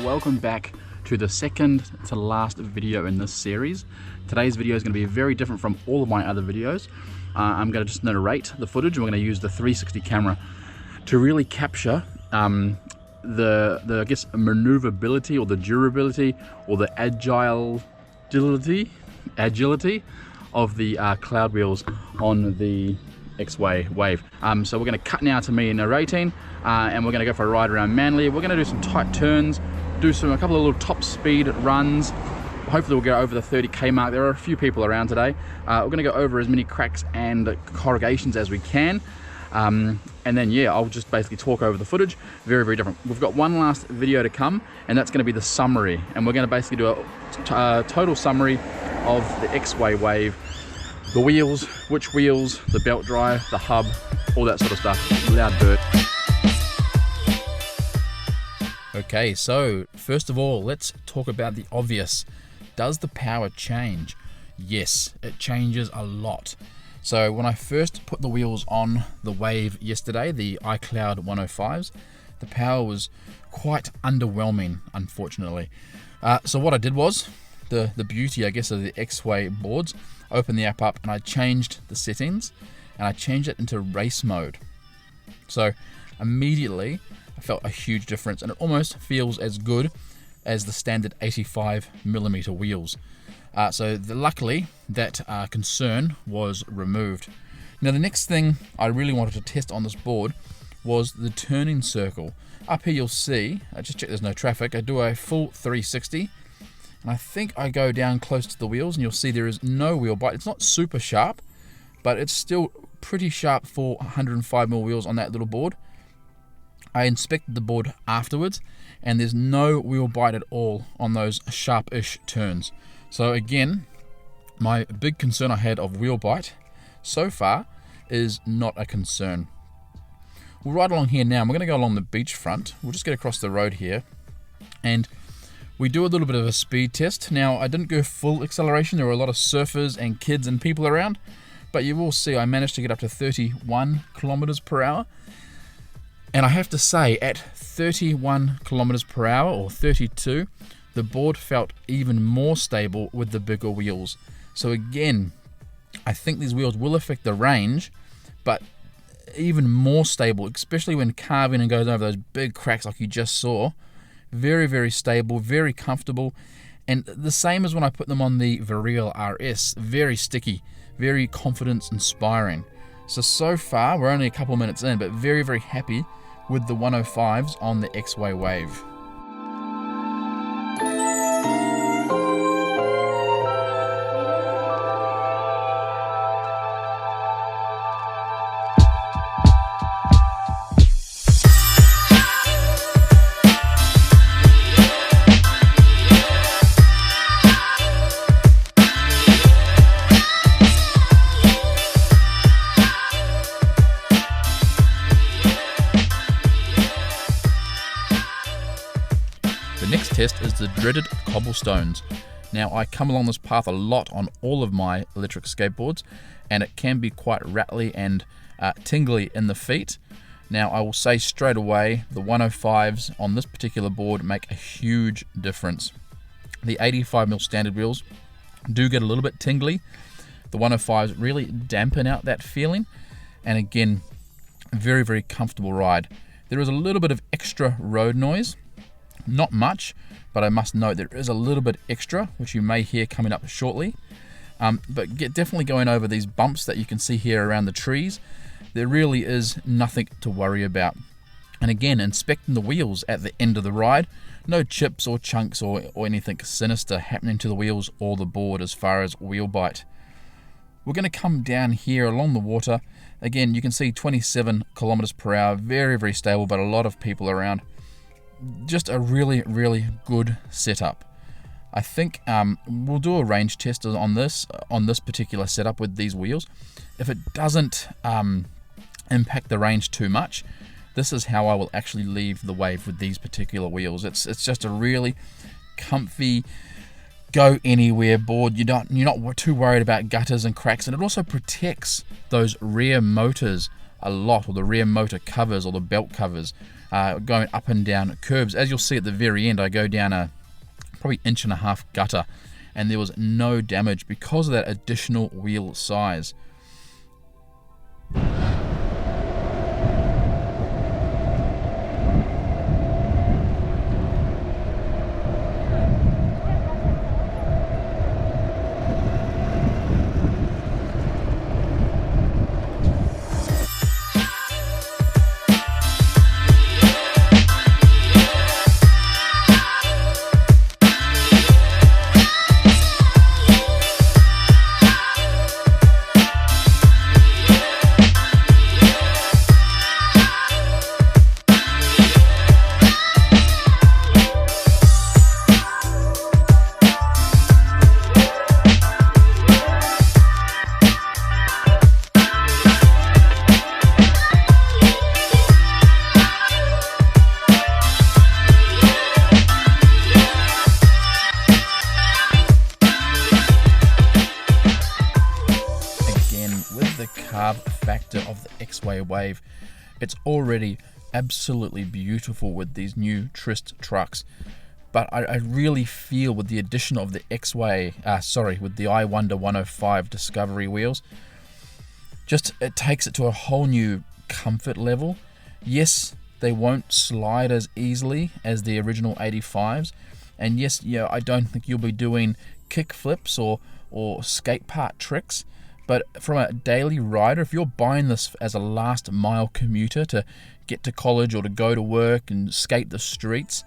welcome back to the second to last video in this series. Today's video is going to be very different from all of my other videos. I'm going to just narrate the footage, and we're going to use the 360 camera to really capture the I guess maneuverability or the durability or the agility of the Cloudwheels on the EXWAY WAVE. So we're going to cut now to me narrating, and we're going to go for a ride around Manly. We're going to do some tight turns, do a couple of little top speed runs. Hopefully we'll get over the 30k mark. There are a few people around today. We're going to go over as many cracks and corrugations as we can. And then yeah, I'll just basically talk over the footage. Very different. We've got one last video to come, and that's going to be the summary, and we're going to basically do a total summary of the EXWAY WAVE. The wheels, which wheels, the belt drive, the hub, all that sort of stuff. Loud bird. Okay, so first of all, let's talk about the obvious. Does the power change? Yes, it changes a lot. So when I first put the wheels on the Wave yesterday, the iCloud 105s, the power was quite underwhelming, unfortunately. So what I did was, the beauty, I guess, of the EXWAY boards, opened the app up and I changed the settings and I changed it into race mode. So immediately I felt a huge difference, and it almost feels as good as the standard 85mm wheels. Luckily that concern was removed. Now the next thing I really wanted to test on this board was the turning circle. Up here you'll see, I just check there's no traffic, I do a full 360, and I think I go down close to the wheels and you'll see there is no wheel bite. It's not super sharp, but it's still pretty sharp for 105mm wheels on that little board. I inspected the board afterwards, and there's no wheel bite at all on those sharp-ish turns. So again, my big concern I had of wheel bite so far is not a concern. We'll ride along here now. We're going to go along the beachfront. We'll just get across the road here, and we do a little bit of a speed test. Now, I didn't go full acceleration. There were a lot of surfers and kids and people around, but you will see I managed to get up to 31 kilometers per hour. And I have to say, at 31 kilometers per hour or 32, the board felt even more stable with the bigger wheels. So again, I think these wheels will affect the range, but even more stable, especially when carving and goes over those big cracks like you just saw. Very stable, very comfortable, and the same as when I put them on the Varial RS. Very sticky, very confidence inspiring. So far we're only a couple minutes in, but very happy with the 105s on the EXWAY WAVE. The next test is the dreaded cobblestones. Now, I come along this path a lot on all of my electric skateboards, and it can be quite rattly and tingly in the feet. Now, I will say straight away, the 105s on this particular board make a huge difference. The 85mm standard wheels do get a little bit tingly. The 105s really dampen out that feeling, and again, very comfortable ride. There is a little bit of extra road noise. Not much, but I must note there is a little bit extra, which you may hear coming up shortly. But definitely going over these bumps that you can see here around the trees, there really is nothing to worry about. And again, inspecting the wheels at the end of the ride, no chips or chunks or anything sinister happening to the wheels or the board as far as wheel bite. We're going to come down here along the water. Again, you can see 27 kilometers per hour, very stable, but a lot of people around. Just a really good setup. I think we'll do a range test on this particular setup with these wheels. If it doesn't impact the range too much, this is how I will actually leave the Wave with these particular wheels. It's just a really comfy, go anywhere board. You're not too worried about gutters and cracks, and it also protects those rear motors a lot, or the rear motor covers or the belt covers. going up and down curbs. As you'll see at the very end, I go down a probably 1.5 inch gutter, and there was no damage because of that additional wheel size. Carb factor of the EXWAY WAVE, it's already absolutely beautiful with these new Trist trucks, but I really feel with the addition of the with the iWonder 105 Discovery wheels, just it takes it to a whole new comfort level. Yes, they won't slide as easily as the original 85s, and yes, I don't think you'll be doing kick flips or skate park tricks. But from a daily rider, if you're buying this as a last mile commuter to get to college or to go to work and skate the streets,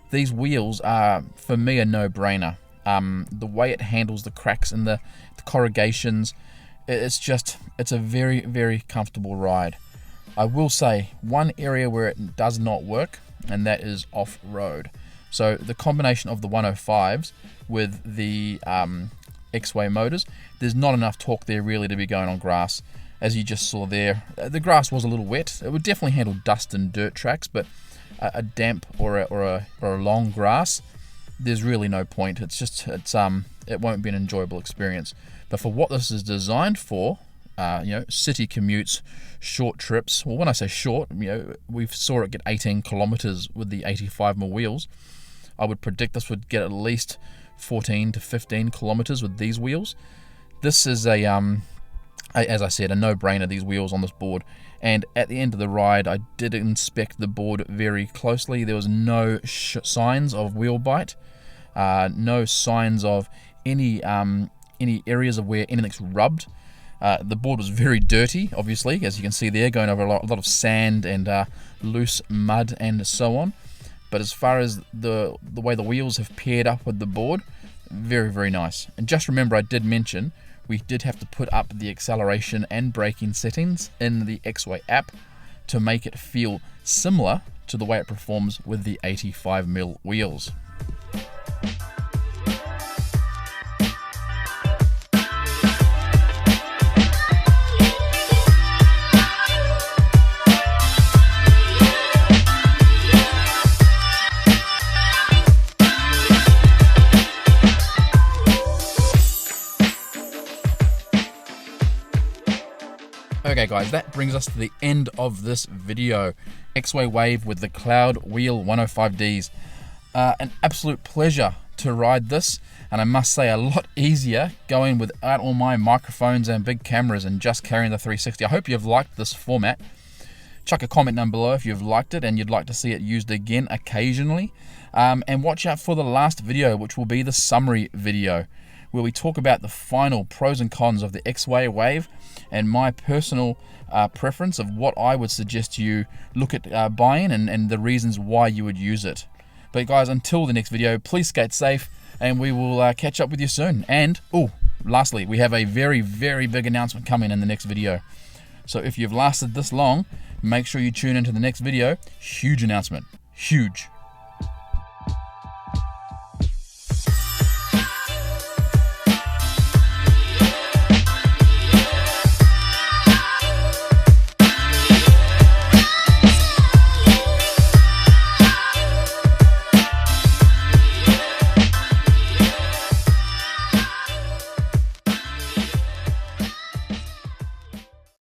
these wheels are, for me, a no-brainer. The way it handles the cracks and the corrugations, it's a very, very comfortable ride. I will say one area where it does not work, and that is off-road. So the combination of the 105s with the EXWAY motors, there's not enough torque there really to be going on grass. As you just saw there, the grass was a little wet. It would definitely handle dust and dirt tracks, but a damp or a long grass, there's really no point. It won't be an enjoyable experience. But for what this is designed for, city commutes, short trips. Well, when I say short, we saw it get 18 kilometers with the 85mm wheels. I would predict this would get at least 14 to 15 kilometers with these wheels. This is as I said, a no-brainer, these wheels on this board. And at the end of the ride, I did inspect the board very closely. There was no signs of wheel bite, no signs of any areas of where anything's rubbed. The board was very dirty, obviously, as you can see there, going over a lot of sand and loose mud and so on. But as far as the way the wheels have paired up with the board, very, very nice. And just remember, I did mention we did have to put up the acceleration and braking settings in the EXWAY app to make it feel similar to the way it performs with the 85mm wheels. Okay guys, that brings us to the end of this video. EXWAY WAVE with the Cloudwheels 105Ds. An absolute pleasure to ride this, and I must say a lot easier going without all my microphones and big cameras and just carrying the 360. I hope you've liked this format. Chuck a comment down below if you've liked it and you'd like to see it used again occasionally. And watch out for the last video, which will be the summary video, where we talk about the final pros and cons of the EXWAY WAVE and my personal preference of what I would suggest you look at buying and the reasons why you would use it. But guys, until the next video, please skate safe, and we will catch up with you soon. And lastly, we have a very, very big announcement coming in the next video. So if you've lasted this long, make sure you tune into the next video. Huge announcement. Huge.